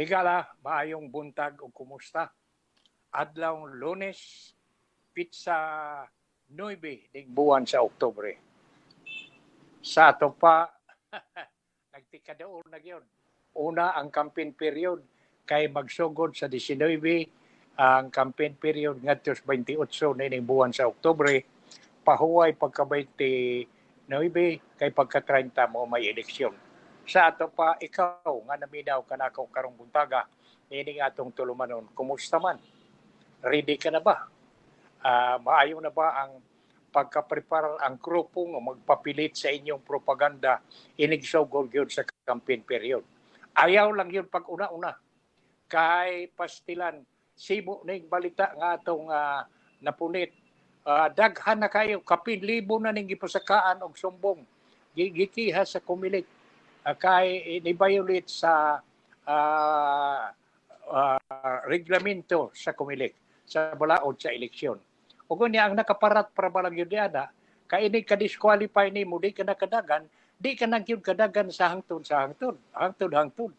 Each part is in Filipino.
Higala, maayong buntag o kumusta? Adlaw Lunes, pizza 9 ding buwan sa Oktubre. Sa ato pa, nagtikadaon na yun. Una ang campaign period kay magsugod sa 19 ang campaign period ngadto sa 28 na ining buwan sa Oktubre. Pahuway pagka 29 kay pagka 30 mo may eleksyon. Sa ato pa ikaw nga naminaw kanako karong buntaga ining atong tulumanon, kumusta man? Ready ka na ba? Maayo na ba ang pagka-prepare ang grupo nga magpapilit sa inyong propaganda inigsugod yun sa campaign period? Ayaw lang yun pag una-una. Kay pastilan, sibo na yung balita nga atong napunit. Daghan na kayo, kapinlibo na ning gipasakaan og sumbong. Gikiha sa kumilik. Kay ni-violate sa reglamento sa kumilik, sa balaod sa eleksyon. O kunya ang nakaparat para balang yun diana, kay ini ka-disqualify ni mo, di ka nakadagan, di ka nagyun kadagan sa hangtod. Hangtod.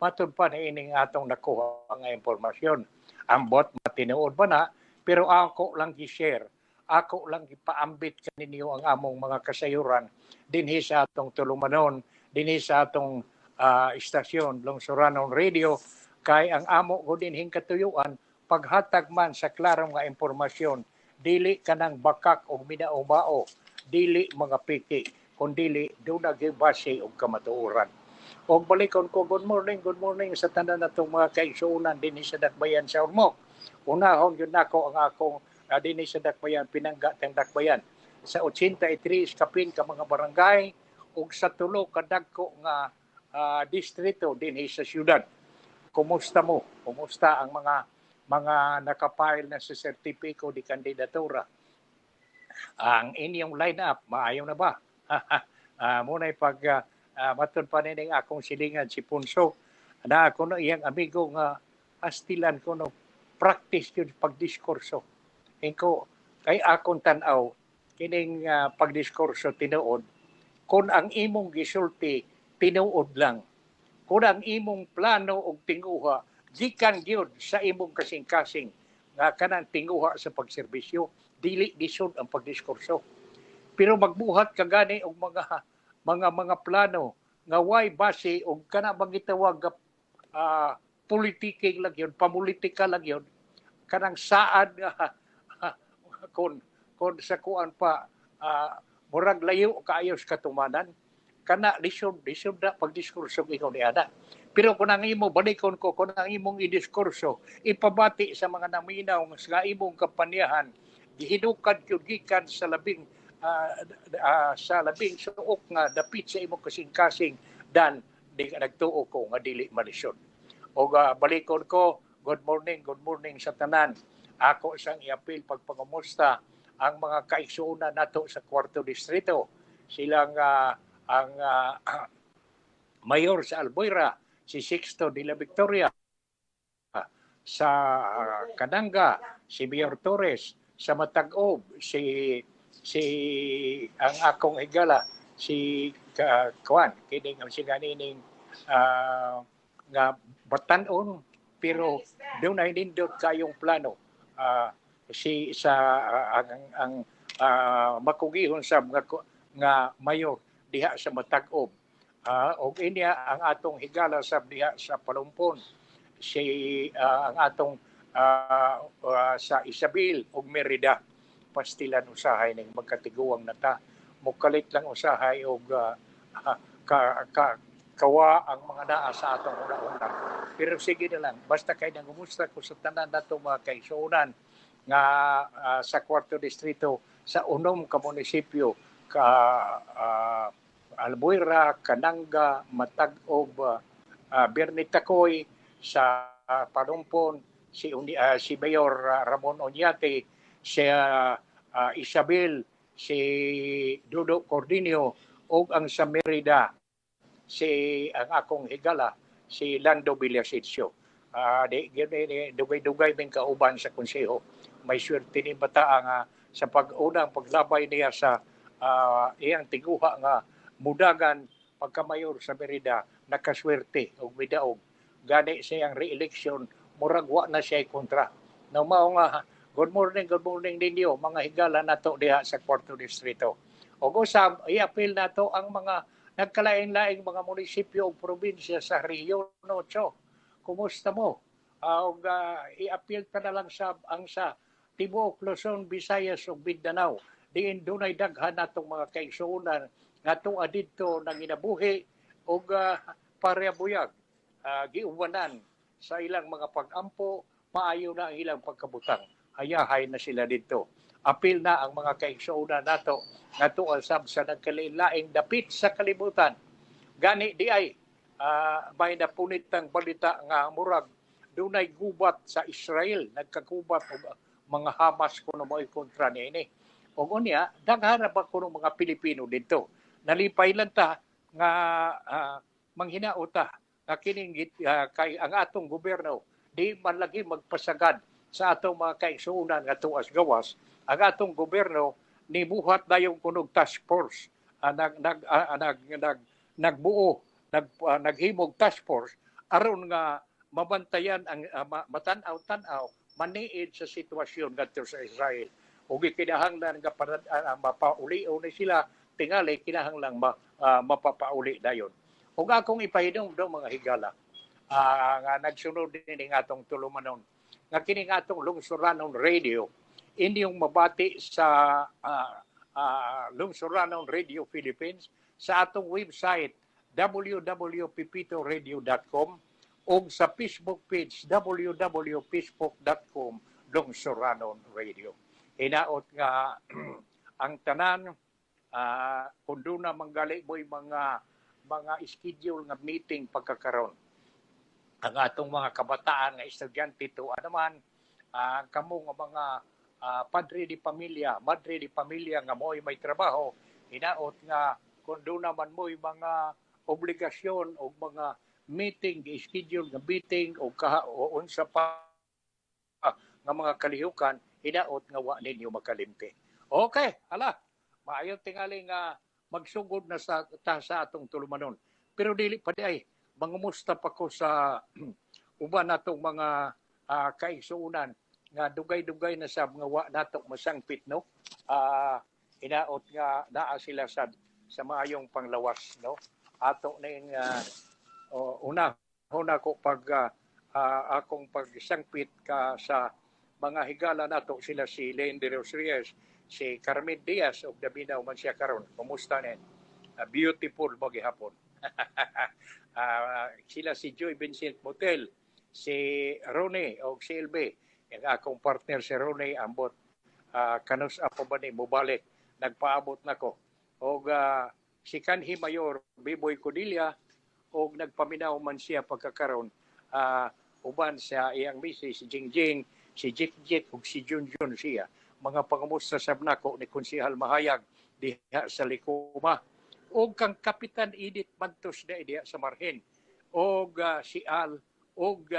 Matod pa na ining atong nakuha nga impormasyon. Ang bot matinuod ba na, pero ako lang gi-share. Ako lang gipaambit kaninyo ang among mga kasayuran dinhi sa atong tulumanon, dinhi sa atong istasyon, Lungsuranon Radio, kay ang amo ko din hingkatuyuan, paghatag man sa klarong nga impormasyon, dili kanang bakak o minaubao, dili mga piki, kundili doon nagibase o kamatuuran. O balikon ko, good morning sa tanan na itong mga kaigsuunan din sa Dakbayan sa Ormoc. Unahon yun ako ang akong din sa Dakbayan, pinangga tang Dakbayan. Sa 83 kapin ka mga barangay, ug sa tulo kadagko nga distrito din sa syudad. Kumusta mo? Kumusta ang mga nakapile na sa sertipiko di kandidatura? Ang inyong line-up, maayo na ba? Muna'y pag matod pa nining akong silingan si Punso, na ako no iyang amigo nga astilan ko no practice yun pagdiskurso. Inko, kay akong tanaw, kining pagdiskurso tinuod, kung ang imong gisulti, tinuod lang. Kung ang imong plano o tinguha, gikan gyud sa imong kasing-kasing nga kanang tinguha sa pagserbisyo, dili disod ang pagdiskurso. Pero magbuhat ka gani og mga plano nga way base og kana bang gitawag politiking lang yun, pamulitika lang yun, kanang saad nga kon sa kuan pa murag layo kaayos katumanan, kana lisod na pagdiskurso ikaw ni ana. Pero kung ang imo balikon ko, kung ang imong idiskurso ipabati sa mga naminaw nga imong kampaniyahan, gihidukad gyud gikan sa labing suok nga dapit sa imong kasing-kasing, dan di ka nagtuo ko nga dili malisod. O balikon ko, good morning sa tanan. Ako isang i-appeal pagpangumusta ang mga kaigsuunan nato sa 4th distrito. Silang ang mayor sa Albuera, si Sixto de la Victoria, sa Kananga, si Mayor Torres, sa Matag-Ob, si ang akong higala, si Kuan, kining ang sinaning nga batanon, pero doon ay nindot kayong plano. Si sa ang makugihon sa nga mayor diha sa Matag-Ob, og inya ang atong higala sa diha sa Palumpon, si ang atong sa Isabel ug Merida, pastilan usahay ning magkatiguang nata, mukalit lang usahay og kawa ang mga naa sa atong una-una. Pero sige na lang, basta kay nangumusta ko sa tanan nato mga kaigsuunan nga sa 4th distrito, sa unom ka munisipyo, ka Albuera, Kananga, Matag-Ob, Bernitacoy, sa Palumpon, si Mayor Ramon Oñate, si Isabel, si Dudo Cordinio, o ang sa Merida, ang akong higala, si Lando Villasencio. Dugay-dugay min kauban sa konseho. May swerte ni bata nga sa pag-unang paglabay niya sa iyang tiguha nga mudagan pagkamayor sa Merida, nakaswerte og midaog gani siyang re-election, murag wa na siya kontra. No, mao nga, good morning ninyo, mga higala nato diha sa 4th Distrito. O usab, i-appeal nato ang mga nagkalain-laing mga munisipyo o probinsya sa Region 8. Kumusta mo? I-appeal ta na lang ang sa Tibuok, Luzon, Visayas ug Mindanao. Diin dunay daghan natong mga kaigsuonan ngadto adidto nang ginabuhi og pareabuyag, giuwanan sa ilang mga pag-ampo, maayo na ang ilang pagkabutang. Hayahay na sila dito. Apil na ang mga kaigsuonan nato ngadto sab sa nagkalain-laing dapit sa kalibutan. Gani di ay may napunit ng balita nga murag dunay gubat sa Israel, nagkagubat og mga Hamas kuno mo'y kontra niini. O unya, daghan ba kuno mga Pilipino dito. Nalipay lang ta nga manghinaota nga kining kay ang atong gobyerno di man lagi magpasagad sa atong mga kaigsuonan nga tuas gawas. Ang atong gobyerno nibuhat dayon kunog task force, nagbuo, naghimog task force aron nga mabantayan ang matanaw-tanaw, maniid sa sitwasyon ngadto sa Israel. Ug kinahanglan nga mapauli-o ni sila tingali kinahanglan mapapauli dayon. Ug akong ipahinom do mga higala nga nagsunod din ng atong tulumanon nga kini atong Lungsuranon Radio inyong mabati sa Lungsuranon Radio Philippines sa atong website www.pipitoradio.com o sa Facebook page www.facebook.com/Lungsuranon Radio. Hinaot nga ang tanan kung doon na manggali mo'y mga schedule nga meeting pagkakaroon. Ang atong mga kabataan nga estudyante to naman kamo nga mga padre di pamilya, madre di pamilya nga mo'y may trabaho, hinaot nga kung doon naman mo'y mga obligasyon o mga meeting, schedule nga meeting o unsa pa nga mga kalihukan, hinaot nga wa ninyo makalimti. Okay, hala, maayo tingali nga magsugod na sa atong tulumanon. Pero dili pa di ay, mangumusta pa ko sa uban natong mga kaigsuonan nga dugay-dugay na sa mga wa natong masangpit, no? Hinaot nga naa sila sa maayong panglawas, no? Ato ning una ko pag akong pagsangpit ka sa mga higala nato sila si Len de los Reyes, si Carmen Diaz og Davina man siya karon. Kumusta nen? Beautiful mo gihapon. Sila si Joy Vincent Motel, si Rone og si Elbe. Ang akong partner si Rone ambot kanus ako ba ni mobalik nagpaabot nako. Og si Kanhi Mayor Biboy Codilla og nagpaminaw man siya pagkakaroon uban sa iyang misis si Jingjing, si Jik ug si Junjun siya. Mga pangamusta sab nako ni Konsehal Mahayag diha sa Likuma og kang Kapitan Edith Mantos diha sa Marhen og si Al og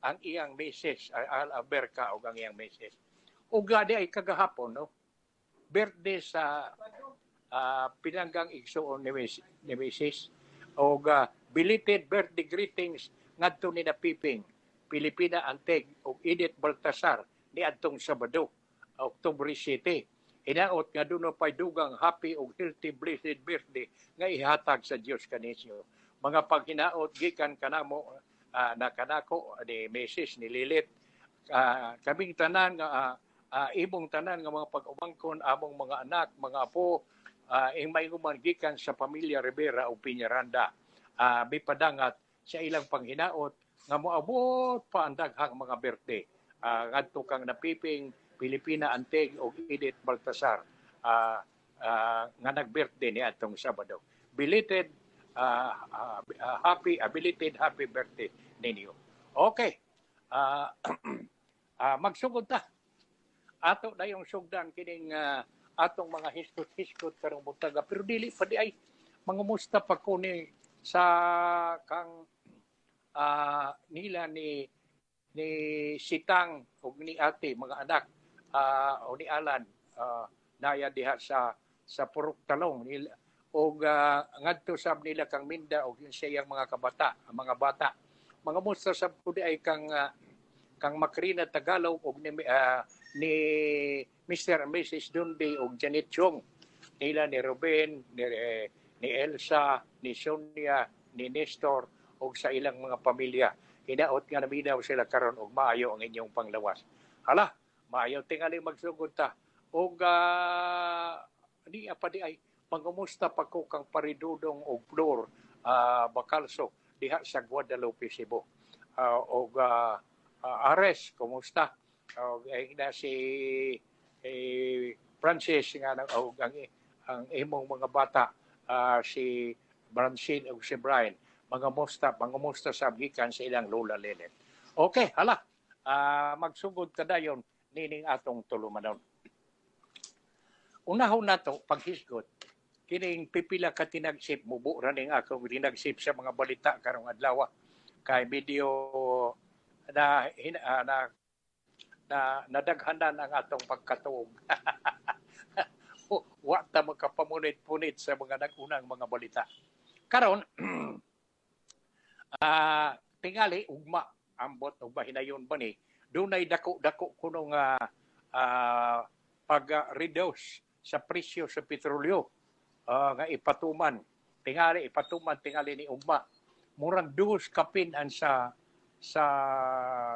ang iyang misis Al Alberca og ang iyang misis. Og di ay kagahapon, no? Birthday sa pinanggang igsuon ni misis og belated birthday greetings ngadto ni Piping Pilipina Anteg og Edith Baltasar ni adtong Sabado, October 7. Hinaot nga doon pa'y dugang happy o healthy blessed birthday nga ihatag sa Diyos kanisyo. Mga paghinaot gikan kanamo na kanako ni Mrs. ni Lilit. Kaming tanan nga ibong tanan nga mga pag-umangkon among mga anak, mga apo, may gikan sa pamilya Rivera o Piñaranda. Bipadangat sa ilang panghinaot nga moabot pa ang daghang mga birthday. Ngadto kang Napiping Pilipina Anteg o Edith Baltasar nga nag-birthday ni atong Sabado. Belated happy birthday ninyo. Okay. Magsugod ta. Ato na yung sugdan kining atong mga hiskot-hiskot karong buntaga. Pero dili pa di ay mangumusta pa ko ni sa kang nila ni Sitang o ni ate mga anak o ni Alan naya diha sa Purok Talong o ngadto sab nila kang Minda o yung siyang mga bata mga musta sa pudi ay kang Macrina Tagalog og ni Mr. and Mrs. Dunday og Janet Chong, nila ni Ruben, ni Elsa, ni Sonia, ni Nestor og sa ilang mga pamilya. Hinaot nga naminaw sila karon og maayo ang inyong panglawas. Hala, maayo tingali magsugod ta. Og di pa di ay pangumusta pa ko kang Paridudong og Flor Bacalso diha sa Guadalupe, Cebu. Og Ares, kumusta? Na si Francis nga ang imong mga bata, si Brancine ug si Brian, mga musta sa gikan sa ilang lola Lelet. Okay, hala. Magsugod kadayon nining atong tulumanon. Unahon nato paghisgot kining pipila ka tinagsip, mubo ra ning akong tinagsip sa mga balita karong adlaw kay medyo na nadaghanan ang atong pagkatuog. Wa ta makapamunit-punit sa mga nagunang mga balita. Karon tingali ugma ambot og bahinayon ba ni dunay dako-dako kuno nga pag-reduce sa presyo sa petrolyo nga ipatuman tingali ni ugma murang 2 kapinan sa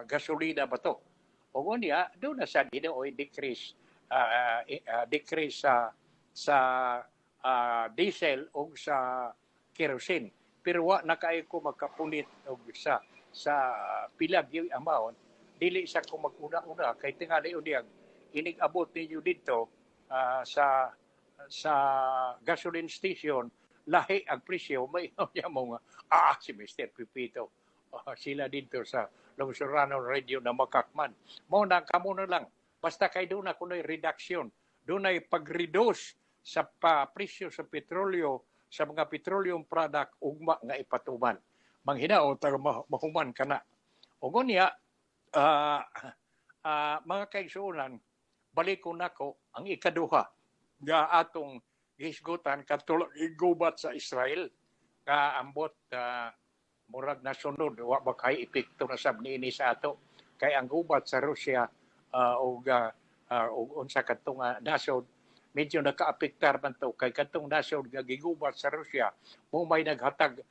gasolina ba to. O unya do na sa Ginoo decrease sa diesel o sa kerosene, pero wa na kay ko magkapunit og sa pilag yung amount dili sa ko maguna-una kay tingali unyang inig-abot ninyo dito sa gasoline station lahi ang presyo may mo nga si Mr. Pipito sila dito sa Lungsurano Radio na makakman mo na kamo na lang basta kay doon na kuno'y reduction doon ay pag-reduce sa presyo sa petrolyo sa mga petroleum product ugma nga ipatuman manghinaot mahuman kana ug unya mga kaigsuonan balikon nako ang ikaduha nga atong gisgutan katulad igubat sa Israel ka ambot murag nasunod wa ba kay epekto na sab niini sa ato kay ang gubat sa Russia og unsa katong nasod medyo nakaapektar man to kay katong nasod nga gigubat sa Russia mo may naghatag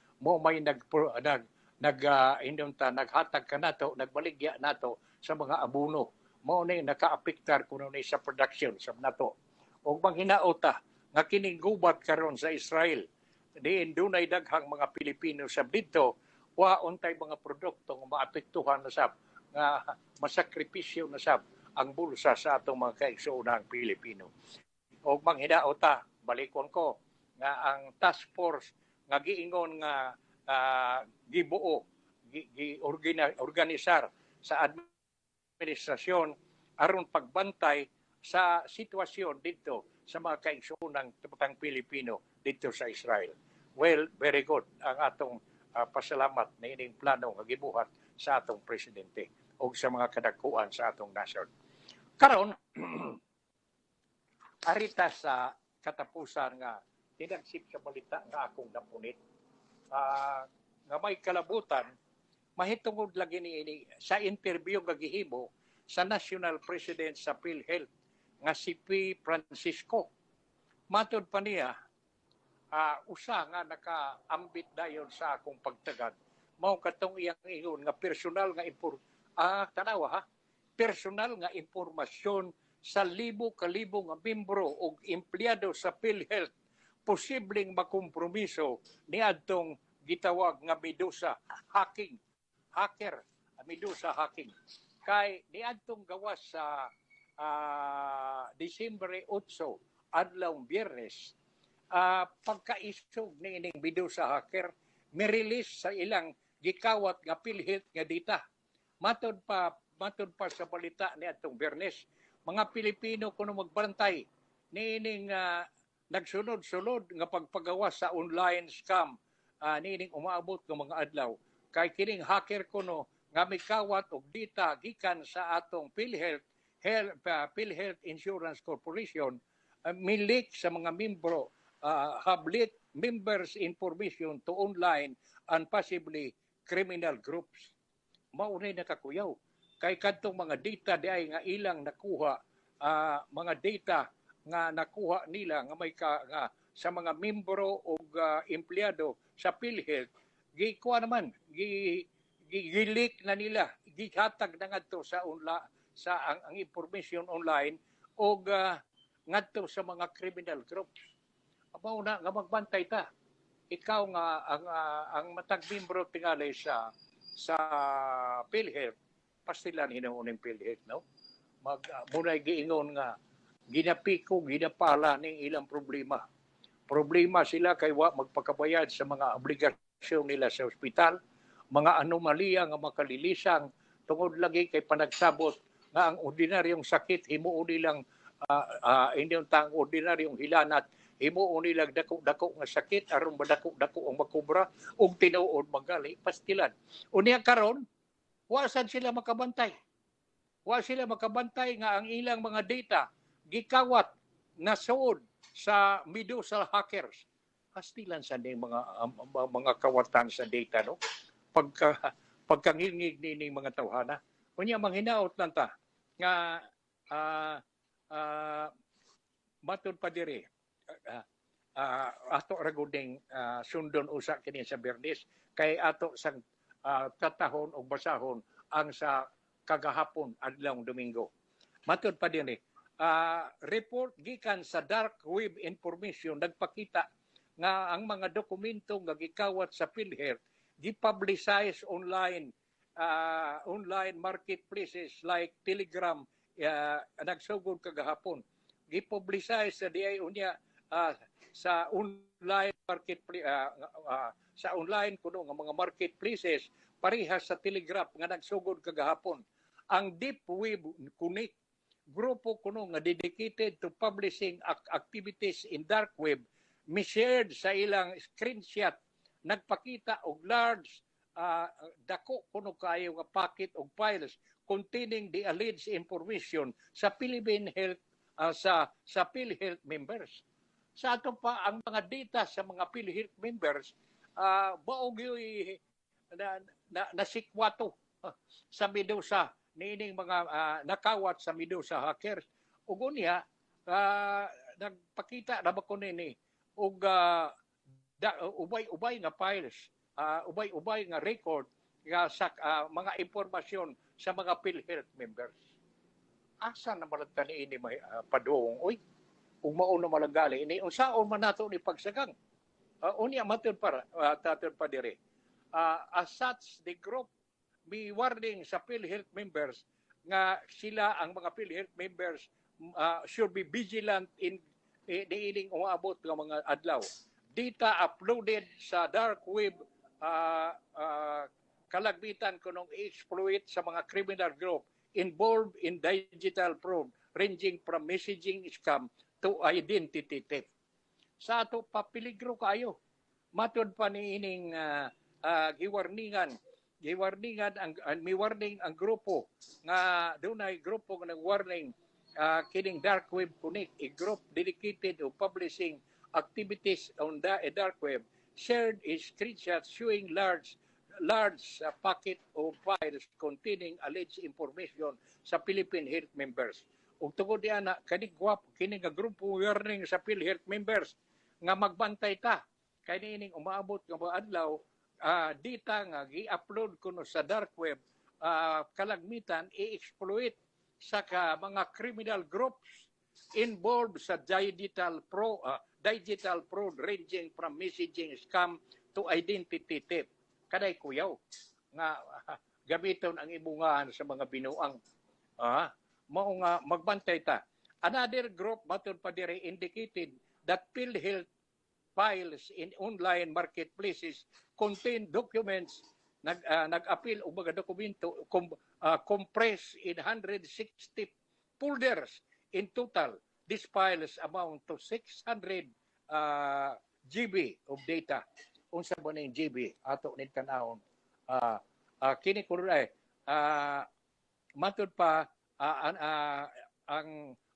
naghatag kanato nagbaligya nato sa mga abono mao ni nakaapektar kuno ni sa production sa nato og manghinaota nga kining gubat karon sa Israel diin dunay daghang mga Pilipino sab didto wa untay mga produkto nga maapektuhan na sab nga masakripisyo na sab ang bulsa sa atong mga kaigsuonang Pilipino og manghinaota balikon ko nga ang task force nga giingon nga gibuo organisar sa administrasyon aron pagbantay sa sitwasyon dito sa mga kaigsuonang tupang Pilipino dito sa Israel. Well, very good ang atong pasalamat na ining plano nga gibuhat sa atong presidente o sa mga kadagkuan sa atong nasod. Karon, arita sa katapusan nga tinagsip sa balita nga akong napunit nga may kalabutan mahitungod lagi ni sa interview nga gihimo sa National President sa PhilHealth nga si P. Francisco. Matod pa niya, usa nga nakaambit dayon sa akong pagtagad. Mao katong iyang ingon nga personal nga personal nga impormasyon sa libo-kalibo nga membro o empleyado sa PhilHealth posibleng makompromiso niadtong gitawag nga Medusa hacking kay niadtong gawas sa Disyembre 8 adlaw Biyernes pagkaisog ning Medusa hacker mi-release sa ilang gikawat nga PhilHealth nga data matod pa sa balita niadtong Biyernes mga Pilipino kuno magbantay niining nagsunod-sunod nga pagpagawas sa online scam niining umaabot ng mga adlaw kay kining hacker kuno nga mikawat og data gikan sa atong PhilHealth Insurance Corporation milik sa mga membro have leaked members' information to online and possibly criminal groups. Maunay nakakuyaw. Kay kadtong mga data di ay nga ilang nakuha, mga data nga nakuha nila nga may nga, sa mga membro o empleyado sa PhilHealth, gikuha naman, gileak na nila, gihatag na ngadto sa ang information online o ngadto sa mga criminal groups. Amo na nga magbantay ta. Ikaw nga ang matag membro tingali sa PhilHealth, pastilan hinuuning PhilHealth, no? Muna'y giingon nga ginapiko, ginapala ning ilang problema. Problema sila kay wa magpakabayad sa mga obligasyon nila sa ospital, mga anomalya nga makalilisang tungod lagi kay panagsabot nga ang ordinaryong sakit himuon nilang inyong tang ordinaryong hilanat, himuon nilang dako-dako nga sakit aron madako-dako ang makubra ug tinuod magali pastilan. Unya karon wa sad sila makabantay. Wa sila makabantay nga ang ilang mga data gikawat na suod sa Medusa hackers. Pastilan sa ning mga kawatan sa data, no? Pagkangingig ni mga tawhana. Unya manghinaot lang ta nga matud pa diri ato raguding sundon usa kini sa Bernes kay ato sang tatahon o basahon ang sa kagahapon adlawng Domingo. Matud pa din report gikan sa dark web information nagpakita nga ang mga dokumento nga gikawat sa PhilHealth gi-publicize online marketplaces like Telegram nagsugod kagahapon. Gi-publicize sa DI unya sa online marketplace sa online kuno nga mga marketplaces parehas sa Telegraph nga nagsugod kagahapon. Ang Deep Web Connect grupo kuno nga dedicated to publishing activities in dark web mi-shared sa ilang screenshot nagpakita og large dako kuno kayo nga packet og files containing the alleged information sa Philippine Health sa PhilHealth members. Sa ato pa ang mga data sa mga PhilHealth members baog yoy nasikwato sa Medusa niining mga nakawat sa Medusa hackers. Ug unya nagpakita na ba ko nini og ubay-ubay nga files, ubay-ubay nga record nga sa mga impormasyon sa mga PhilHealth members. Asa na malagta niini may padung oy ug mao na malagali ini unsaon man nato ni pagsagang. Unya matud para tatud pa dire. As such, the group may warning sa PhilHealth members nga sila ang mga PhilHealth members should be vigilant in diining umaabot nga mga adlaw. Data uploaded sa dark web kalagmitan kunong i-exploit sa mga criminal group involved in digital fraud ranging from messaging scam to identity theft. Sa ato papiligro kayo. Matud pa niining giwarningan ang may warning ang grupo nga dunay grupo nga nag-warning kining dark web connect, a group dedicated to publishing activities on the dark web, shared a screenshot showing large packet of files containing alleged information sa Philippine Health members. Ug tungod diana kani gwapo kini nga grupo warning sa PhilHealth members nga magbantay ta kay niining umaabot nga mga adlaw data nga gi-upload kuno sa dark web kalagmitan i-exploit sa mga criminal groups involved sa digital fraud ranging from messaging scam to identity theft. Kaday kuyaw nga gamiton ang ibungahan sa mga binuang mao nga magbantay ta. Another group matud pa dire indicated that PhilHealth files in online marketplaces contain documents nag-appeal og mga dokumento compressed in 160 folders in total. These files amount to 600 GB of data. Unsa ba ning GB ato ni tan-awon? Kini kuno ay matud pa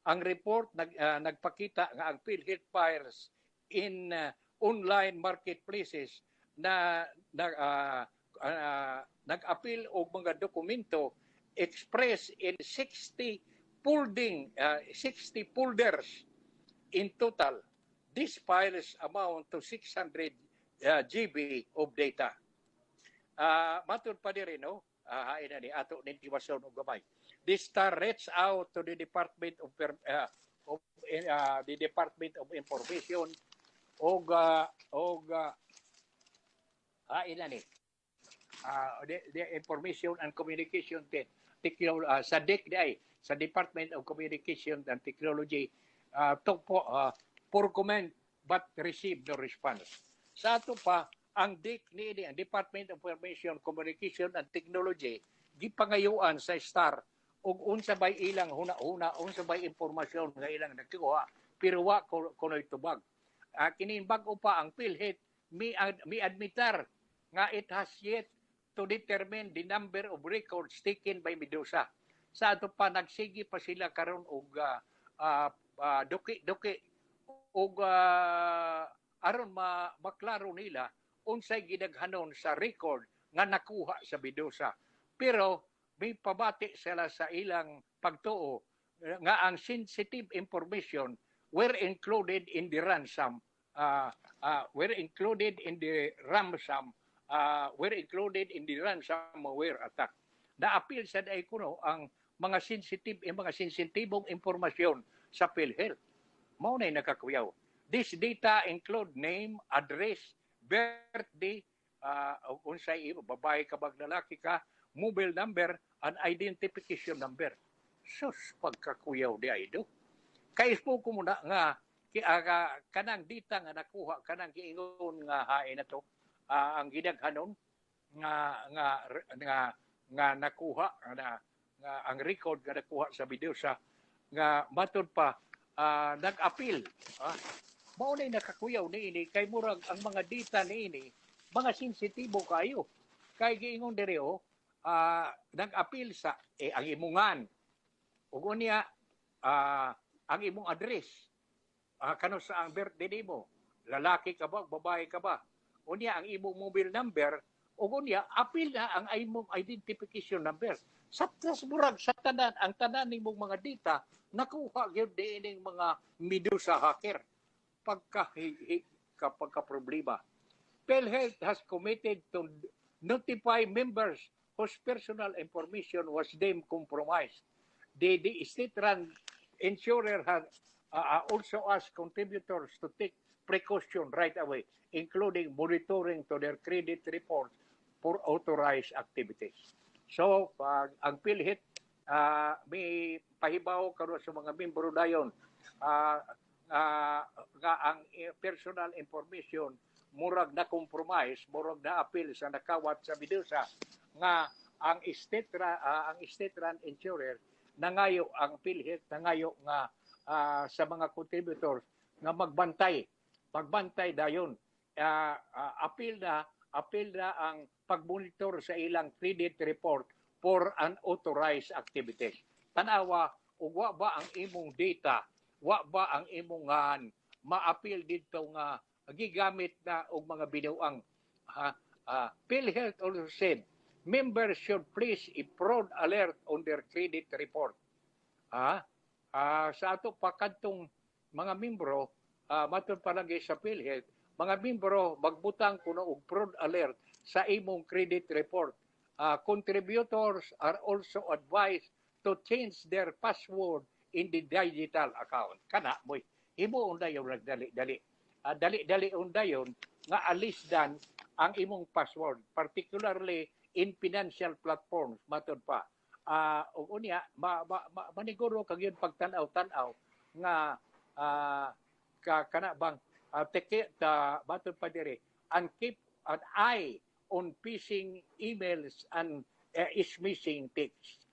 ang report nagpakita nga ang PhilHealth files in online marketplaces na nag-appeal og mga dokumento expressed in 60 folders in total. These files amount to 600 GB of data. Matod pa din rin, no? Hain na ni ato nintiwason og gamay. The Star reached out to the Department of Information og hain na ni the Information and Communication sa DIC sa Department of Communication and Technology for comment but received no response. Sa ato pa ang DIC ni ang Department of Information, Communication and Technology gipangayuan sa STAR ug unsa bay ilang huna-huna, unsa bay impormasyon nga ilang nakuha pero wa kunoy tubag. Kinin bag-o pa ang PhilHealth mi admitar nga it has yet to determine the number of records taken by Medusa. Sa ato pa nagsigi pa sila karon og duki og aron maklaro nila unsay gidaghanon sa record nga nakuha sa Medusa. Pero may pabati sila sa ilang pagtuo nga ang sensitive information were included in the ransom ransomware attack. Na-appeal sa day kuno ang mga sensitibong impormasyon sa PhilHealth. Mao nay nakakuyaw. This data include name, address, birthday, unsay babae ka bag lalaki ka, mobile number, and identification number. Sus, pagkakuyaw di ay do. Kaispo ko muna nga kanang dita nga nakuha kanang giingon nga hain na to ang gidaghanon nga nakuha nga ang record nga nakuha sa Medusa nga matod pa nag-appeal. Mao nay nakakuyaw niini kay murag ang mga data niini mga sensitibo kayo. Kay giingon diri nag-appeal sa ang imungan ug unya ang imong address kano sa ang birthday nimo, lalaki ka ba, babae ka ba, unya ang imong mobile number ug unya appeal na ang imong identification number. Sa murag sa tanan ang tanan nimong mga data nakuha gyud diining mga Medusa hacker pagka problema. PhilHealth has committed to notify members whose personal information was deemed compromised. The state-run insurer has also asked contributors to take precaution right away, including monitoring to their credit reports for authorized activities. So, ang PhilHealth may pahibaw karon sa mga membro dayon nga ang personal information murag na compromise, murag na appeal sa nakawat sa Medusa nga ang state-run insurer nangayo ang PhilHealth nangayo nga sa mga contributors nga magbantay dayon appeal na ang pagmonitor sa ilang credit report for unauthorized activities. Tanawa ug wa ba ang imong data, wa ba ang imong ma-appeal dito nga gigamit na og mga binuang. PhilHealth also said members should place a fraud alert on their credit report. Sa ato pakadtong mga membro, matod palagi sa PhilHealth, mga membro magbutang kuno og fraud alert sa imong credit report. Contributors are also advised to change their password in the digital account. Kana boy, imo undayon nagdali-dali. Dali-dali undayon nga alisdan ang imong password, particularly in financial platforms matod pa. Ug unya maniguro kag yun pagtan-aw nga kana bang matod pa diri and keep an eye on phishing emails and missing text.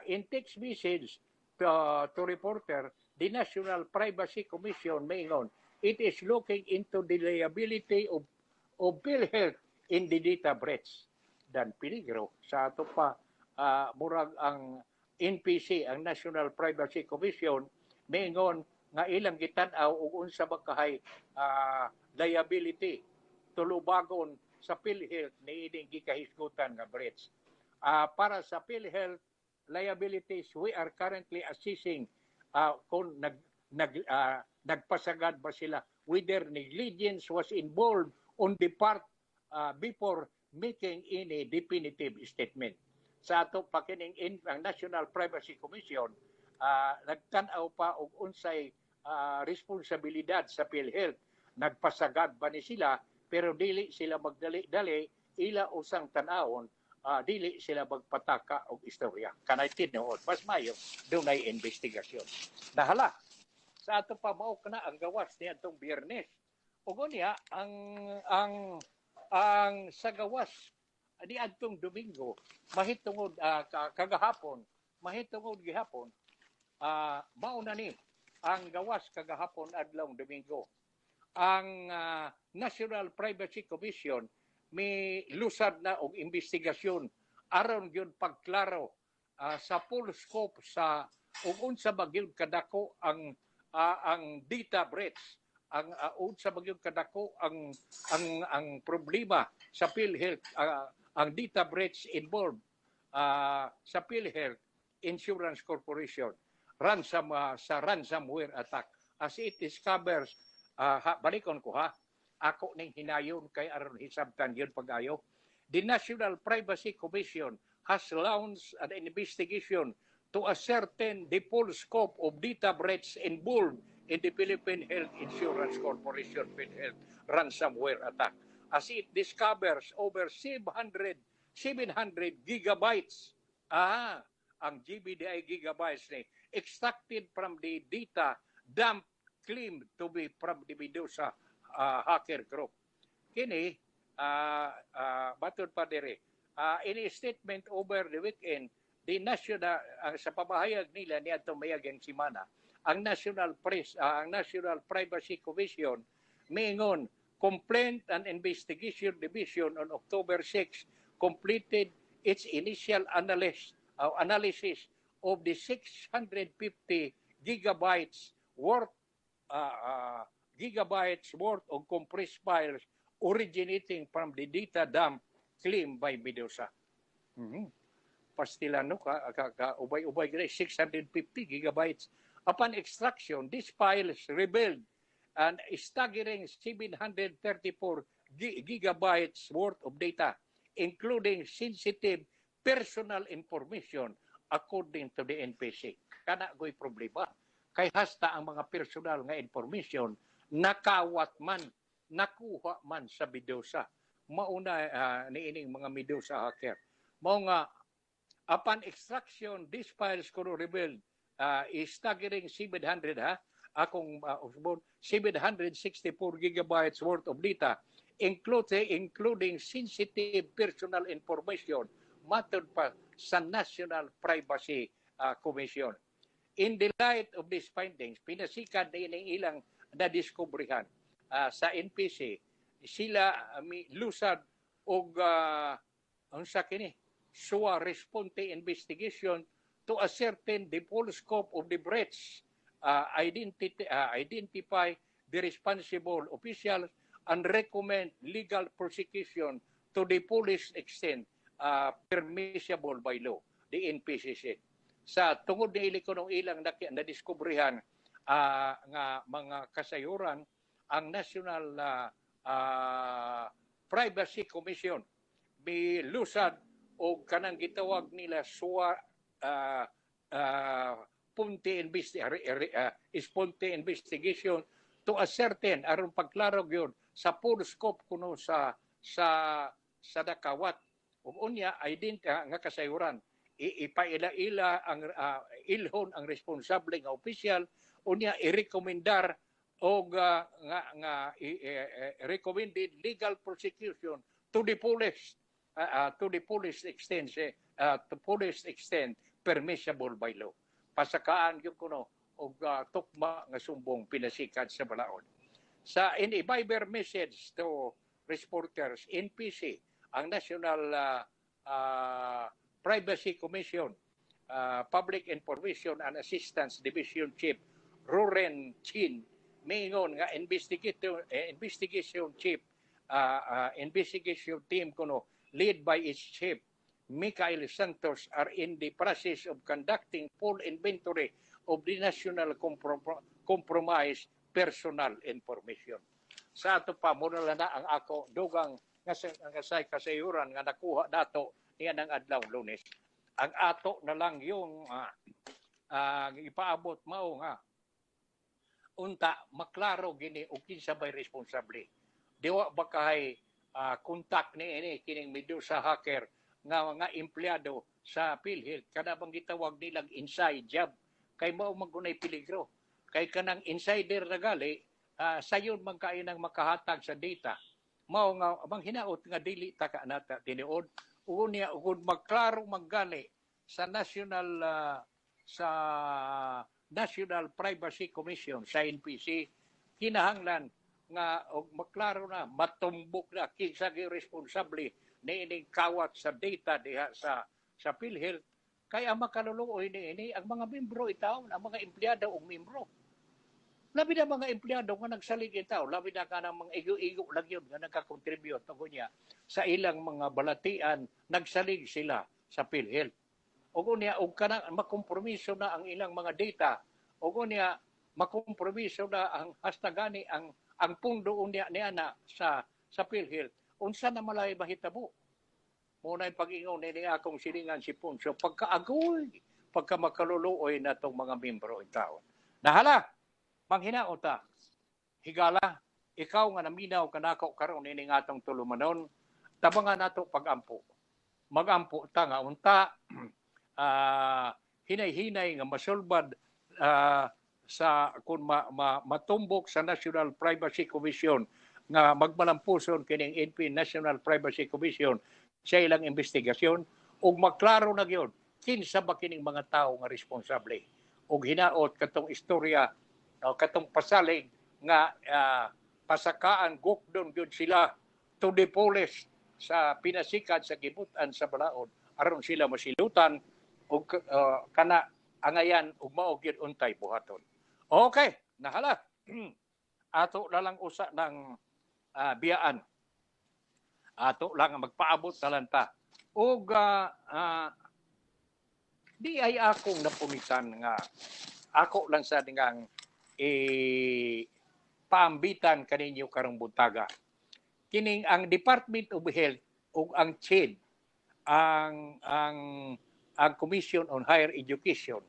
In text message to reporter, the National Privacy Commission maingon it is looking into the liability of PhilHealth in the data breach. Dan peligro sa ato pa murag ang NPC, ang National Privacy Commission, maingon nga ilang gitan-aw og unsa ba kahay liability tulubagon sa PhilHealth ni ining gikahisgutan nga breach. Para sa PhilHealth liabilities, we are currently assessing kung nagpasagad ba sila, whether negligence was involved on the part before making any definitive statement. Sa ato pakining ang National Privacy Commission, nagtan-aw pa og unsay responsibilidad sa PhilHealth. Nagpasagad ba ni sila, pero dili sila magdali-dali, ila usang tanawon, dili sila magpataka og istorya. Kanay tinuod, mas mayo, doon ay investigasyon. Nahala, sa ato pa mao kana ang gawas niya itong Biyernes. Ug niya ang sa gawas di adtong Domingo, mahitungod kagahapon, mahitungod gihapon, mauna ni ang gawas kagahapon adlong Domingo. Ang National Privacy Commission may lusad na og investigasyon aron gyud pagklaro sa full scope sa ug unsa ba gyud kadako ang data breach, ang unsa ba gyud kadako ang problema sa PhilHealth, ang data breach involved sa PhilHealth Insurance Corporation sa ransomware attack as it discovers. Balikon ko ako ning hinayon kay aron hisabtan yun pag-ayo. The National Privacy Commission has launched an investigation to ascertain the full scope of data breach involved in the Philippine Health Insurance Corporation PhilHealth ransomware attack, as it discovers over 700 gigabytes ang GBDI gigabytes ni extracted from the data dump claimed to be from the Medusa hacker group. Kini batud pa dire in a statement over the weekend, the national sa pamahayag nila niadtong mayagang semana, ang National Privacy Commission miingon Complaint and Investigation Division on October 6 completed its initial analysis of the 650 gigabytes worth of compressed files originating from the data dump claimed by Medusa. Pastilano ubay-ubay 650 gigabytes. Upon extraction, these files revealed an staggering 734 gigabytes worth of data, including sensitive personal information according to the NPC. Kana go'y problema. Kay hasta ang mga personal nga information nakawat man, nakuha man sa Medusa. Mauna niining mga Medusa hacker. Mao nga upon extraction, these files could reveal is staggering 700 764 gigabytes worth of data, including sensitive personal information matod pa sa National Privacy Commission. In the light of these findings, pinasikat na ilang nadiskubrihan sa NPC, sila lusad og ang sa kini SOA responde investigation to ascertain the full scope of the breach, identify the responsible officials, and recommend legal prosecution to the fullest extent permissible by law, the NPCC. Sa tungod ni ilikon ng ilang nadiskubrihan nga mga kasayuran, ang National Privacy Commission may lusad o kanang gitawag nila SOA Sponte investigation to ascertain aron pagklaro gyud sa full scope kuno sa dakawat ug unya nga kasayuran ipaila-ila ang ilhon ang responsable nga opisyal, unya i-rekomendar og recommended legal prosecution to the fullest extent permissible by law. Pasakaan yung kuno og tukma nga sumbong pinasikat sa balaod. In a Viber message to reporters, NPC, ang National Privacy Commission, Public Information and Assistance Division Chief Ruren Chin, mingon nga investigation chief investigation team kuno led by its chief Michael Santos are in the process of conducting full inventory of the national compromised personal information. Sa ato pa, muna lang na ang ako dugang nga kasayuran nga nakuha nato niya ng adlaw Lunes. Ang ato na lang yung ipaabot mao nga unta maklaro gini o kinsa bay responsable. Diwa ba kay kontak ni ini kining Medusa hacker nga mga empleyado sa PhilHealth kada bang gitawag nilang inside job kay mao magunay peligro kay kanang insider na gali sayon man kay nang makahatag sa data mao nga abang hinaot nga dili ta kanata tinuod unya ug magklaro maggali sa National Privacy Commission sa NPC kinahanglan nga og maklaro na matumbok na kinsa gi responsable niining kawat sa data diha sa PhilHealth kay ang makaluluoy niini ang mga membro itaw ang mga empleyado ug membro labi na mga empleyado nga nagsalig itaw labi na kanang mga igo-igo lang yun nga nagka-contribute og niya sa ilang mga balatian nagsalig sila sa PhilHealth og unya og kanang makompromiso na ang ilang mga data og unya makompromiso na ang hasta gani ang pundo unya niana sa PhilHealth unsa na malay mahitabo muna yung pag-ingaw ni akong silingan si Poncio pagkaagoy pagka makaluluoy na itong mga membro itaw nahala manghinaot ta higala ikaw nga naminaw kanako karon ini nga atong tulumanon tabangan nato pagampo magampo ta nga unta hinay-hinay nga masulbad sa kung matumbok sa National Privacy Commission nga magmalampuson kining NP National Privacy Commission sa ilang investigasyon ug maklaro na gyud kinsa ba kining mga tawo nga responsable ug hinaot katong istorya o katong pasalig nga pasakaan gukdon gyud sila to the fullest sa pinasikat sa gibutan sa balaod aron sila masilutan ug kana angayan ug mao gyud untay buhaton. Okay, nahala. Ato na lang usa ng biyaan. Ato lang magpaabot talanta. Og di ay akong napumitan nga ako lang sa dingang paambitan kaninyo karong buntaga. Kining ang Department of Health ug ang CHED ang Commission on Higher Education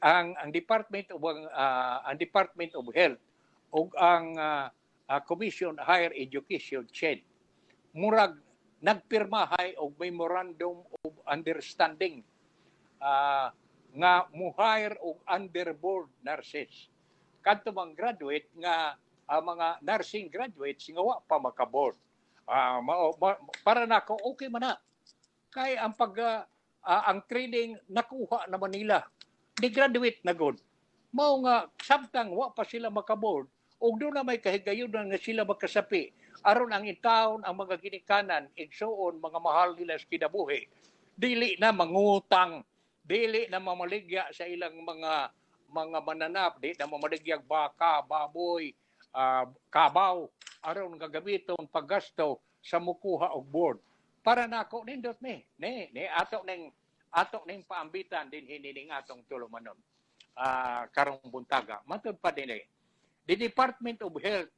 ang Department of Health ug ang Commission on Higher Education CHED murag nagpirmahay og memorandum of understanding nga mo-hire og underboard nurses kadto mang graduate nga mga nursing graduates nga wa pa maka-board para nako okay man na kay ang ang training nakuha naman nila di graduate na gud mao nga samtang wa pa sila maka-board ug do na may kahigayunan nga sila makasapi aron ang intawon ang mga ginikanan igsuon mga mahal nila sa kinabuhi dili na mangutang dili na mamaligya sa ilang mga mananap di na mamaligya baka baboy kabaw aron gagamiton paggasto sa mukuha og board para nako nindot ni ato ning paambitan din hining atong tulumanon karong buntaga matud pa dinhi the Department of Health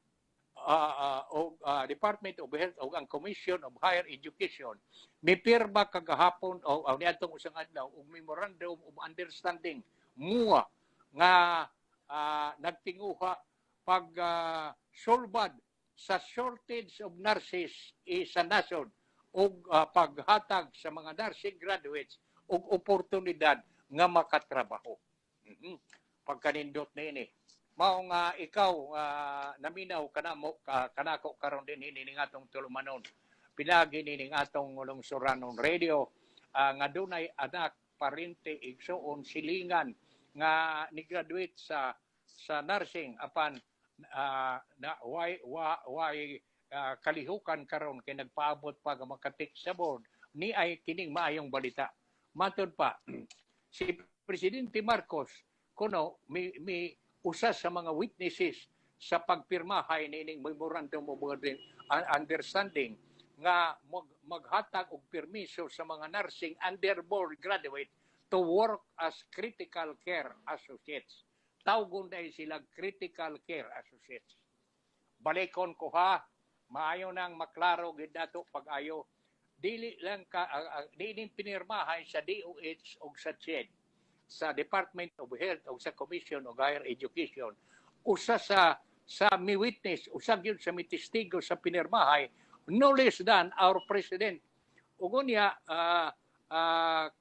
Department of Health o ang Commission of Higher Education mipirma kagahapon o niadtong usang adlaw og memorandum of understanding MUA nga nagtinguha pag solbad sa shortage of nurses sa nasod og paghatag sa mga nursing graduates og oportunidad nga makatrabaho. Pagkanindot niini mao nga ikaw naminaw kanako karon din hining atong tulumanon pinagi nining atong lungsuranon radio nga dunay anak parente igsuon silingan nga ni graduate sa nursing apan why kalihukan karon kay nagpaabot pa nga makatik sa board ni ay kining maayong balita matud pa si Presidente Marcos kuno may usa sa mga witnesses sa pagpirmahay nining memorandum of understanding nga maghatag og permiso sa mga nursing underboard graduate to work as critical care associates. Tawgon dahil sila critical care associates. Balikon ko ha, maayo nang maklaro gid nato pag-ayo. Dili lang dili pinirmahay sa DOH o sa CHED, sa Department of Health o sa Commission of Higher Education, usa sa mi witness, usa gyud sa mi testigo sa pinirmahay, no less than our president. Ug unya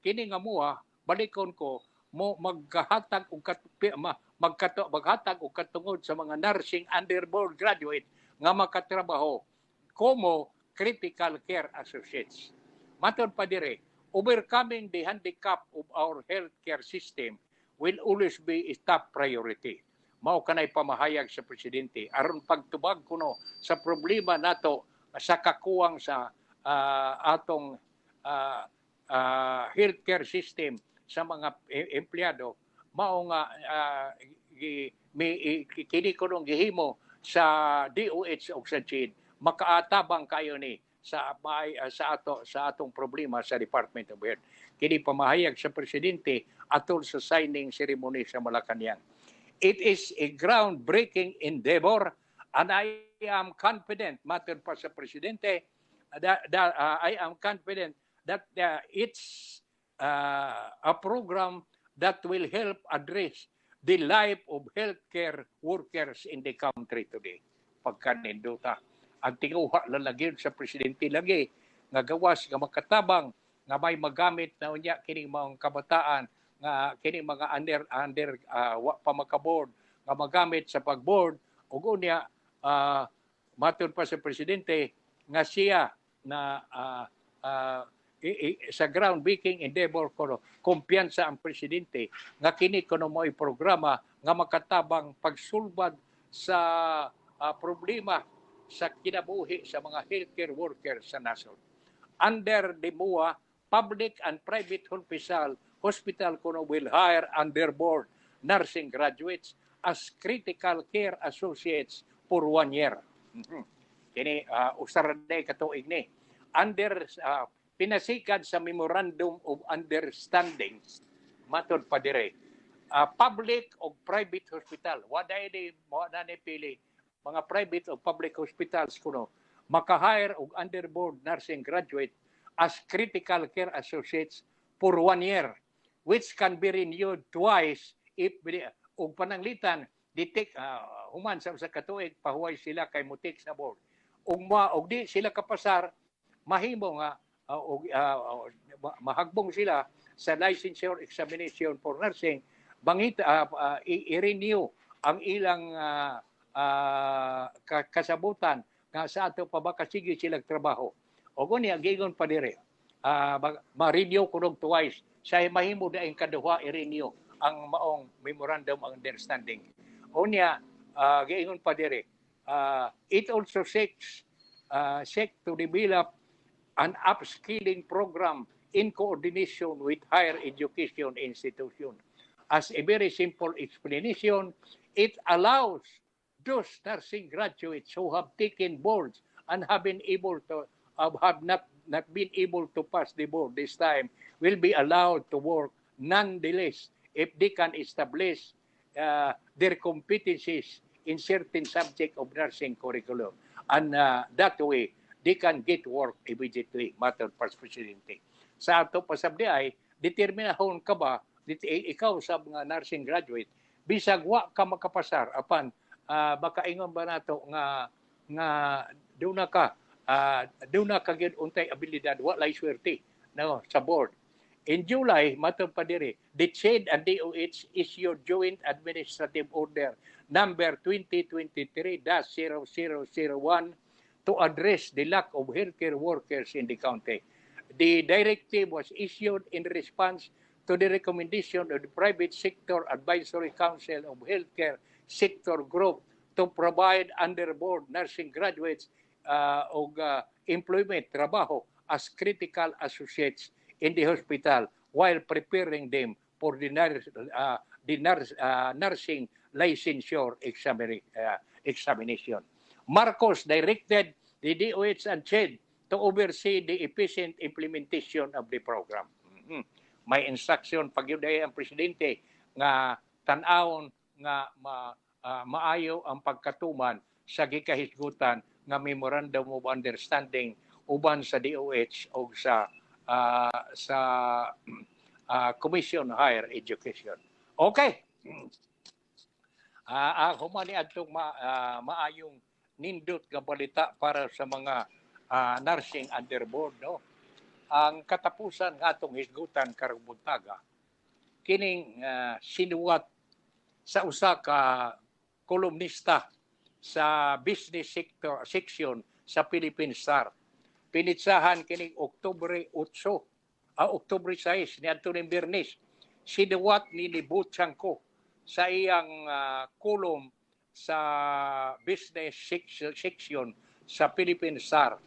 kini nga muha, balikon ko mo maghatag og maghatag og katungod sa mga nursing underboard graduate nga makatrabaho como critical care associates. Matod pa dire, overcoming the handicap of our healthcare system will always be a top priority. Mao kanay pamahayag sa presidente aron pagtubag kuno sa problema nato sa kakuwang sa atong healthcare system sa mga empleyado. Mao nga kini kunong gihimo sa DOH o sa CHED makaatabang kayo ni sa atong problema sa Department of Health. Kini pamahayag sa presidente atol sa signing ceremony sa Malacañang. It is a groundbreaking endeavor and I am confident, matod pa sa presidente, I am confident that it's a program that will help address the life of healthcare workers in the country today. Pagkaninduta. Ang tinguha lalagyan sa presidente lagi nga gawas nga makatabang nga may magamit na unya kining mga kabataan nga kining mga wa pa makaboard nga magamit sa pagboard ug unya matud pa sa presidente nga siya na sa groundbreaking endeavor ko kumpiyansa ang presidente nga kini kuno mo'y programa nga makatabang pagsulbad sa problema sa kinabuhi sa mga healthcare workers sa nasod. Under the MUA, public and private hospital kuno will hire underboard nursing graduates as critical care associates for 1 year. Kini usar day katuig ni. Under pinasikad sa Memorandum of Understanding, matod pa dire, public o private hospital, wala ni pili, mga private o public hospitals kuno maka-hire og underboard nursing graduate as critical care associates for 1 year, which can be renewed twice if og pananglitan human sa katuig pahuway sila kay mutik sa board. Og di sila kapasar, mahimo nga mahagbong sila sa licensure examination for nursing, bangit i-renew ang ilang kasabutan nga sa ato pa ba kasige silang trabaho. O kunya gigon pa dire ma-renew kunog twice sa mahimo daing kaduha i-renew ang maong memorandum of understanding. Unya giingon pa dire it also seeks to develop an upskilling program in coordination with higher education institution. As a very simple explanation, it allows those nursing graduates who have taken boards and have not been able to pass the board this time will be allowed to work nonetheless if they can establish their competencies in certain subject of nursing curriculum. And that way, they can get work immediately, matter pas presidente. Sa ato pasabdi ay, determinahon ka ba, ikaw sa mga nursing graduate, bisag wa ka makapasar, apan makaingon ba nato nga doon na ka gyud untay abilidad wala swerte no sa board. In July matod pa diri, the CHED and DOH issued joint administrative order number 2023-0001 to address the lack of healthcare workers in the county. The directive was issued in response to the recommendation of the Private Sector Advisory Council of Healthcare Sector Group to provide underboard nursing graduates og employment, trabaho as critical associates in the hospital while preparing them for the nursing licensure examination. Marcos directed the DOH and CHED to oversee the efficient implementation of the program. May instruction pag yun ay ang presidente nga tan-awon nga maayo ang pagkatuman sa gikahisgutan nga memorandum of understanding uban sa DOH o sa Commission on Higher Education. Okay. Humani adtong maayong nindot nga balita para sa mga nursing underboard, no? Ang katapusan ng atong hisgutan karong buntaga kining sinuwat sa usa ka kolumnista sa business sector section sa Philippine Star. Pinitsahan kining Oktubre 6 ni Antonin Bernes. Sinuwat ni Butchangko sa iyang kolum sa business section sa Philippine Star.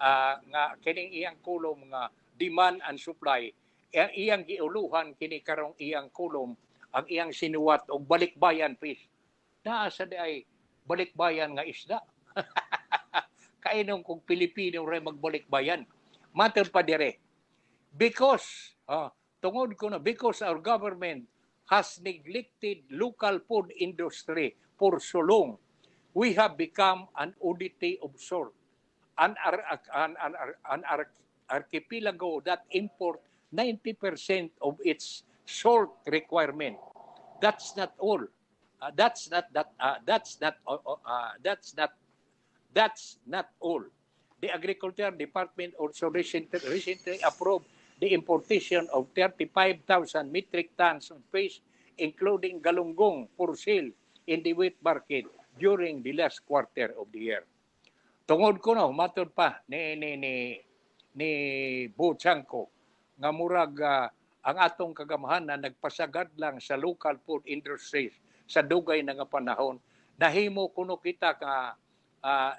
Nga kining iyang kolum nga demand and supply, iyang giuluhan kini karong iyang kolum ang iyang sinuwat og balikbayan fish. Naa sa di ay balikbayan nga isda. Kainong kung Pilipino ray magbalikbayan. Matter pa dire. Because tungod ko na because our government has neglected local food industry for so long, we have become an oddity of sort. An archipelago that import 90% of its salt requirement. That's not all. That's not all. The Agriculture Department also recently approved the importation of 35,000 metric tons of fish, including galunggong, for sale in the wet market during the last quarter of the year. Tungod ko na, matod pa ni Butchangko nga murag ang atong kagamahan na nagpasagad lang sa local food industries sa dugay na nga panahon. Nahimo kuno kita ka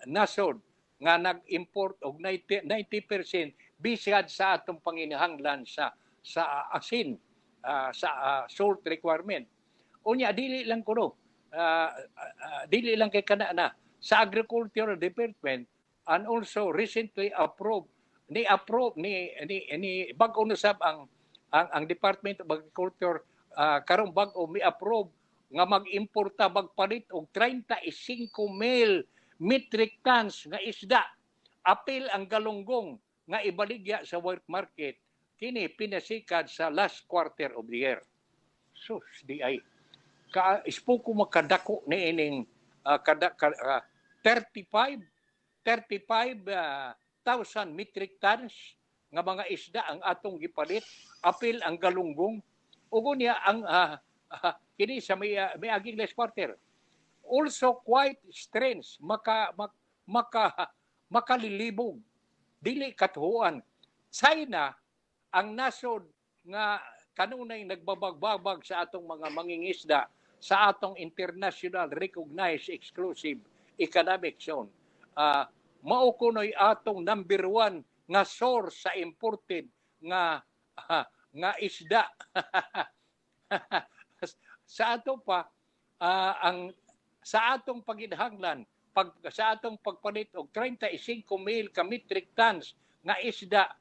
nasod nga nag-import og 90% bisad sa atong panginahanglan sa asin, sa salt requirement. Unya dili lang kuno, dili lang kay kana na sa Agricultural Department and also recently approve ni bag-o na sab ang Department of Agriculture karong bag-o mi-approve nga mag-importa magpalit og 35,000 metric tons nga isda. Apil ang galunggong nga ibaligya sa wet market kini pinasikad sa last quarter of the year. So di ay ispoko makadako ni ining 35,000 metric tons nga mga isda ang atong gipalit, apil ang galunggong. Ugo niya ang kini sa may aging last quarter. Also quite strange, makalilibog, dili katuhuan. China ang nasod nga kanunay nagbabagbabag sa atong mga mangingisda sa atong international recognized exclusive economic zone. Mao kunoy atong number 1 nga source sa imported nga isda. Sa ato pa sa atong paginhanglan sa atong pagpalit og 35,000 ka metric tons nga isda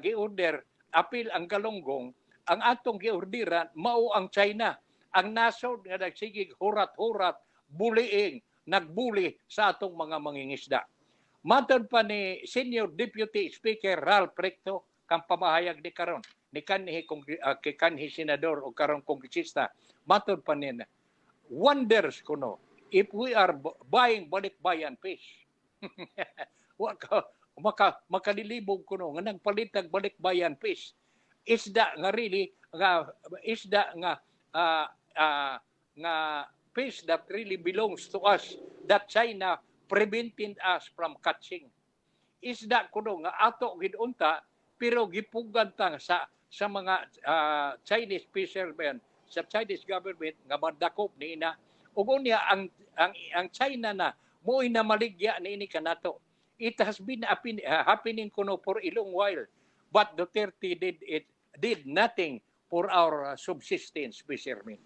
giorder, apil ang galunggong, ang atong giorderan mao ang China, ang nasod nga nagsigig hurat-hurat, buliing, nagbuli sa atong mga mangingisda. Matod pa ni Senior Deputy Speaker Ralph Recto kang pamahayag ni karon ni kanhi senador o karong kongresista, matod pa niya, wonders kuno if we are buying balikbayan fish. Makalilibog kuno nga nagpalitag balikbayan fish. Isda nga really fish that really belongs to us, that China preventing us from catching. Isda kuno nga ato gidunta pero gipugan tang sa mga Chinese fishermen, sa Chinese government nga madakop niina. Ugo niya ang China na mo'y na maligya niini kanato. It has been happening kuno for a long while, but Duterte did nothing for our subsistence fishermen.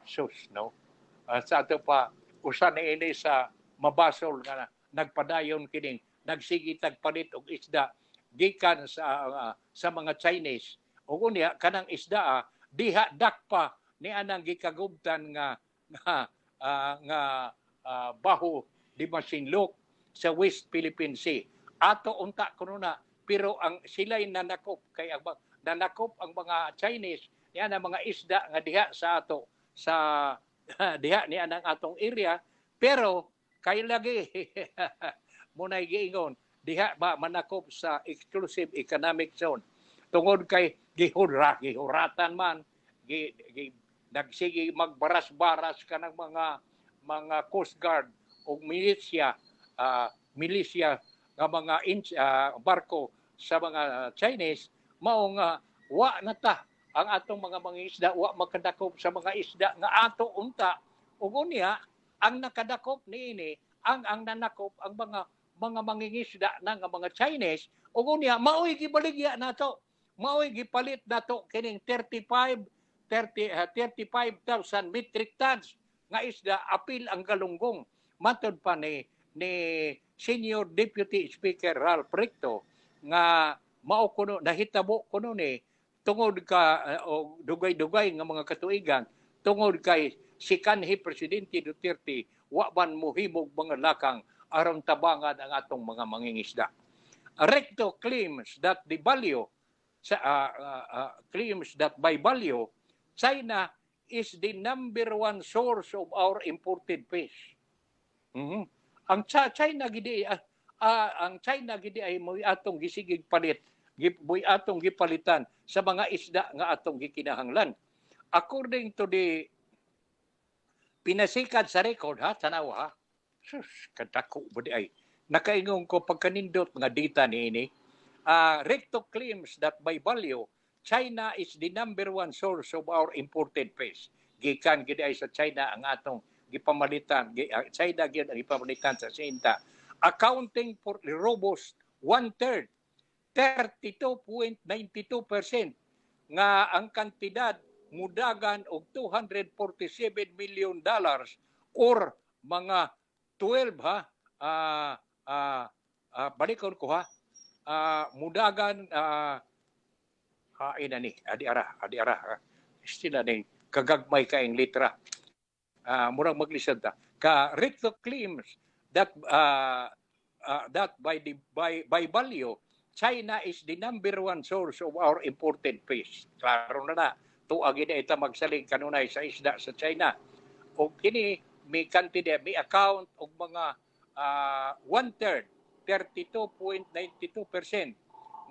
So, no? Sa ato pa usa na ini sa mabasol nga nagpadayon kining nagsigi tagpalit og isda gikan sa mga Chinese. Ug unya kanang isda diha dakpa ni anang gikagubtan nga baho di masinlok sa West Philippine Sea. Ato unta kuno na pero ang sila'y nanakop kay nanakop ang mga Chinese yan ang mga isda nga diha sa ato sa diha ni anang atong area pero kay lagi munay giingon diha ba manakop sa exclusive economic zone tungod kay gihuratan man nagsige magbaras-baras kanang mga Coast Guard o milisya nga mga barko sa mga Chinese mao nga wa na ta ang atong mga mangingisda wa makadakop sa mga isda nga ato unta ug unya ang nakadakop niini ang nanakop ang mga mangingisda na nga mga Chinese ug unya maoy gibaligya nato maoy gipalit nato kining 35,000 metric tons nga isda apil ang galunggong matod pa ni Senior Deputy Speaker Ralph Recto nga mao kuno nahitabo kuno ni tungod ka dugay-dugay nga mga katuigan tungod kay si kanhi Presidente Duterte wa man mohimog mga lakang aron tabangan ang atong mga mangingisda. Recto claims that by value China is the number one source of our imported fish. Ang China gidi ay mo atong gisigig palit, moy atong gipalitan sa mga isda nga atong gikinahanglan. According to the pinasikat sa record tanaw sus kadako budi ay nakaingon ko pagkanindot nga data niini. Recto claims that by value China is the number one source of our imported fish. Gikan gid ay sa China ang atong gipamalitan. China gyud ang gipamalitan sa sinta. Accounting for the robust 1/3, 32.92% nga ang kantidad mudagan og $247 million or mga 12 balikon ko mudagan ina ni adi ara stila ni kagagmay kaing litra murag maglisod ta ka Recto claims that by value China is the number one source of our imported fish. Klaro na tuag ina ita magsaling kanunay sa isda sa China o kini may kantidad may account og mga 1/3 32.92%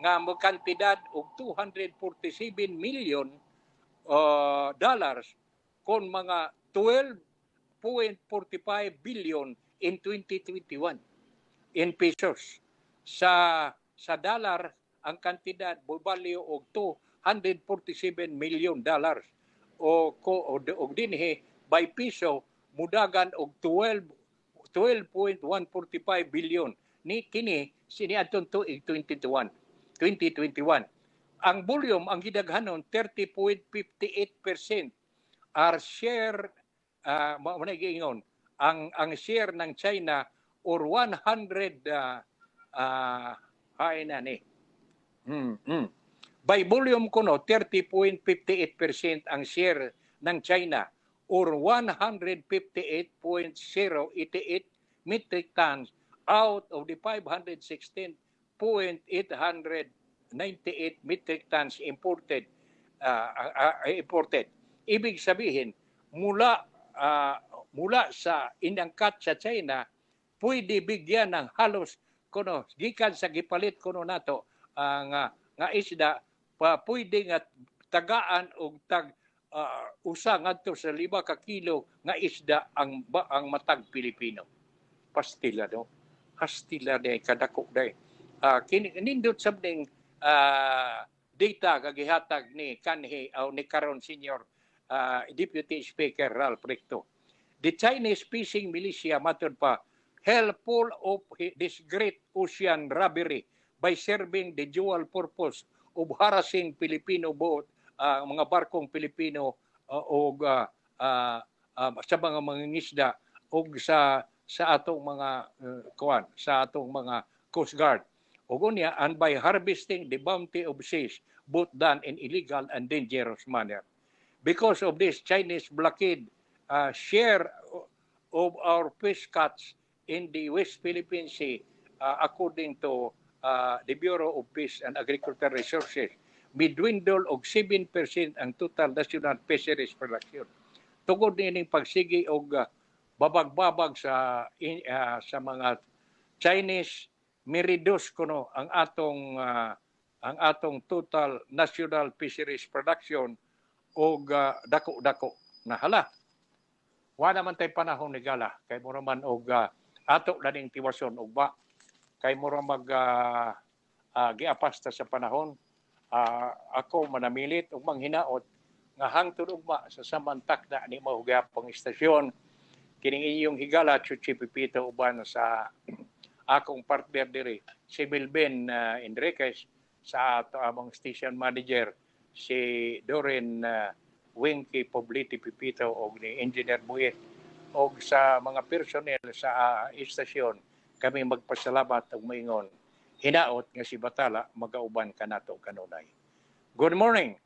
nga mo kantidad og $247 million kon mga 12.45 billion in 2021 in pesos. Sa dollar ang kantidad mo value og $247 million og dinhi by peso mudagan og 12.145 billion ni kini siniadtong tuig 2021. Ang volume ang gidaghanon 30.58%. Our share manay giingon ang share ng China or 100 by volume kuno 30.58% ang share ng China or 158.088 metric tons out of the 516.898 metric tons imported. Ibig sabihin mula sa inangkat sa China pwede bigyan ng halos kuno gikan sa gipalit kuno nato nga isda pwede nga tagaan og usa ngadto sa 5 ka kilo nga isda ang matag Pilipino. Pastila no. Hastila day kadako day. Nindot sabding data kagihatag ni kanhi ni karon Senior Deputy Speaker Ralph Recto. The Chinese fishing militia matod pa helpful of this great ocean robbery by serving the dual purpose of harassing Filipino boat mga barkong Pilipino o sa mga mangingisda og sa atong mga kuan, sa atong mga Coast Guard. Ug unya, and by harvesting the bounty of seas, both done in illegal and dangerous manner. Because of this Chinese blockade, share of our fish catch in the West Philippine Sea, according to the Bureau of Fish and Agricultural Resources, midwindle og 7% ang total national fisheries production. Tungod nining pagsigi og babag-babag sa mga Chinese, mireduce kuno ang atong total national fisheries production og dako-dako na hala. Wa naman tay panahon ni gala kay mura man og ato laning tiwason og ba kay mura mag giapasta sa panahon. Ako manamilit og manghinaot nga hangtod ugma sa samantakda ni mao gyapong istasyon kining iyong higala Chuchi Pipito uban sa akong partner diri si Melvin Enriquez, sa ato among station manager si Doren Winky Poblete Pipito og ni Engineer Buyet, og sa mga personnel sa istasyon kami magpasalamat og maingon hinaot nga si Batala magauban kanato kanunay. Good morning.